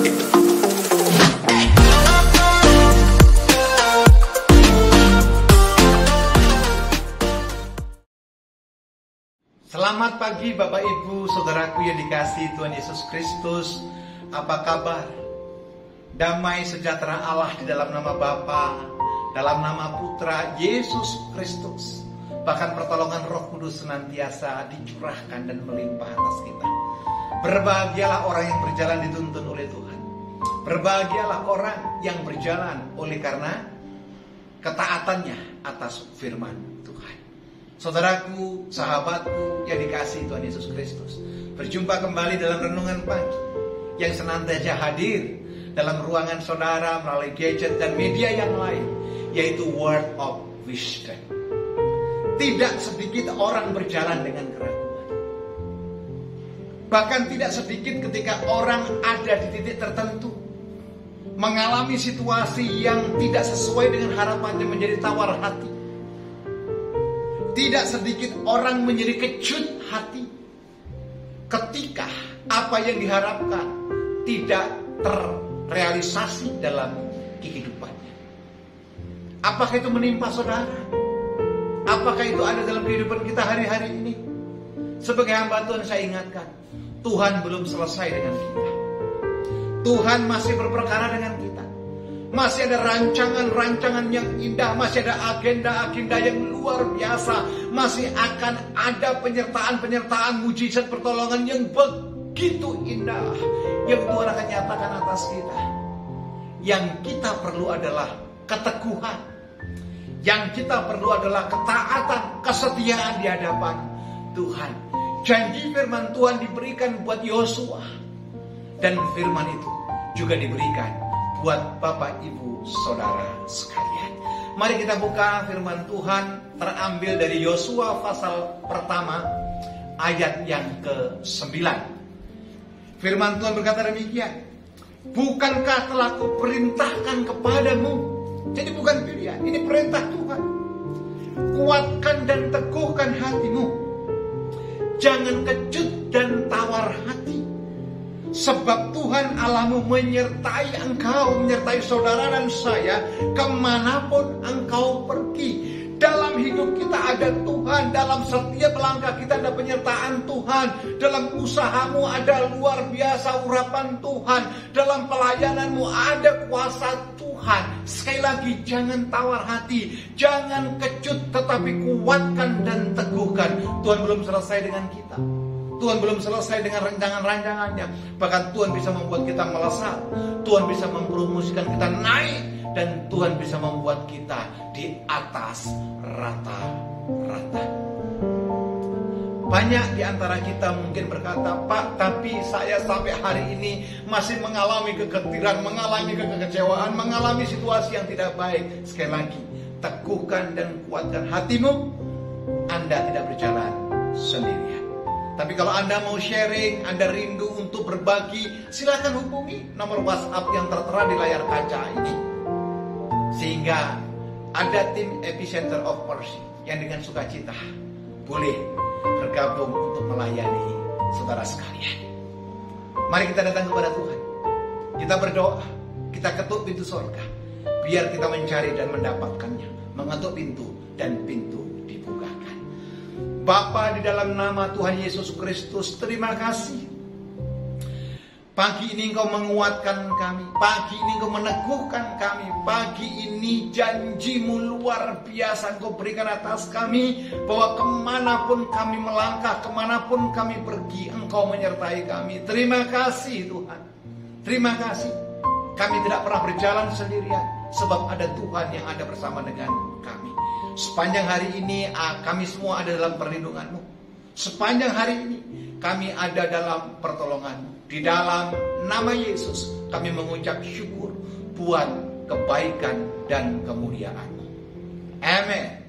Selamat pagi Bapak Ibu, Saudaraku yang dikasihi Tuhan Yesus Kristus. Apa kabar? Damai sejahtera Allah di dalam nama Bapa, dalam nama Putra Yesus Kristus. Bahkan pertolongan Roh Kudus senantiasa dicurahkan dan melimpah atas kita. Berbahagialah orang yang berjalan dituntun oleh Tuhan. Berbahagialah orang yang berjalan oleh karena ketaatannya atas firman Tuhan. Saudaraku, sahabatku yang dikasihi Tuhan Yesus Kristus, berjumpa kembali dalam renungan pagi yang senantiasa hadir dalam ruangan saudara melalui gadget dan media yang lain, yaitu Word of Wisdom. Tidak sedikit orang berjalan dengan keraguan. Bahkan tidak sedikit ketika orang ada di titik tertentu, mengalami situasi yang tidak sesuai dengan harapannya, menjadi tawar hati. Tidak sedikit orang menjadi kecut hati ketika apa yang diharapkan tidak terrealisasi dalam kehidupannya. Apakah itu menimpa saudara? Apakah itu ada dalam kehidupan kita hari-hari ini? Sebagai hamba Tuhan saya ingatkan, Tuhan belum selesai dengan kita. Tuhan masih berperkara dengan kita. Masih ada rancangan-rancangan yang indah, masih ada agenda-agenda yang luar biasa, masih akan ada penyertaan-penyertaan mujizat pertolongan yang begitu indah yang Tuhan akan nyatakan atas kita. Yang kita perlu adalah keteguhan, yang kita perlu adalah ketaatan, kesetiaan di hadapan Tuhan. Janji firman Tuhan diberikan buat Yosua, dan firman itu juga diberikan buat Bapak Ibu Saudara sekalian. Mari kita buka firman Tuhan terambil dari Yosua pasal pertama ayat yang ke-9. Firman Tuhan berkata demikian, bukankah telah kuperintahkan kepadamu? Jadi bukan pilihan, ini perintah Tuhan. Kuatkan dan teguhkan hatimu, jangan kecut dan tawar hati. Sebab Tuhan Allahmu menyertai engkau, menyertai saudara dan saya kemanapun engkau pergi. Dalam hidup kita ada Tuhan, dalam setiap langkah kita ada penyertaan Tuhan. Dalam usahamu ada luar biasa urapan Tuhan. Dalam pelayananmu ada kuasa Tuhan. Sekali lagi, jangan tawar hati, jangan kecut, tetapi kuatkan dan teguhkan. Tuhan belum selesai dengan kita. Tuhan belum selesai dengan rancangan-rancangannya. Bahkan Tuhan bisa membuat kita melesat. Tuhan bisa mempromosikan kita naik. Dan Tuhan bisa membuat kita di atas rata-rata. Banyak di antara kita mungkin berkata, Pak, tapi saya sampai hari ini masih mengalami kegetiran, mengalami kekecewaan, mengalami situasi yang tidak baik. Sekali lagi, teguhkan dan kuatkan hatimu. Anda tidak berjalan sendirian. Tapi kalau Anda mau sharing, Anda rindu untuk berbagi, silakan hubungi nomor WhatsApp yang tertera di layar kaca ini. Sehingga ada tim Epicenter of Mercy yang dengan sukacita boleh bergabung untuk melayani saudara sekalian. Mari kita datang kepada Tuhan. Kita berdoa, kita ketuk pintu surga. Biar kita mencari dan mendapatkannya. Mengetuk pintu dan pintu dibukakan. Bapa, di dalam nama Tuhan Yesus Kristus, terima kasih. Pagi ini Engkau menguatkan kami. Pagi ini Engkau meneguhkan kami. Pagi ini janji-Mu luar biasa Engkau berikan atas kami. Bahwa kemanapun kami melangkah, kemanapun kami pergi, Engkau menyertai kami. Terima kasih Tuhan. Terima kasih. Kami tidak pernah berjalan sendirian. Sebab ada Tuhan yang ada bersama dengan kami. Sepanjang hari ini kami semua ada dalam perlindungan-Mu. Sepanjang hari ini kami ada dalam pertolongan-Mu. Di dalam nama Yesus kami mengucap syukur buat kebaikan dan kemuliaan-Mu. Amin.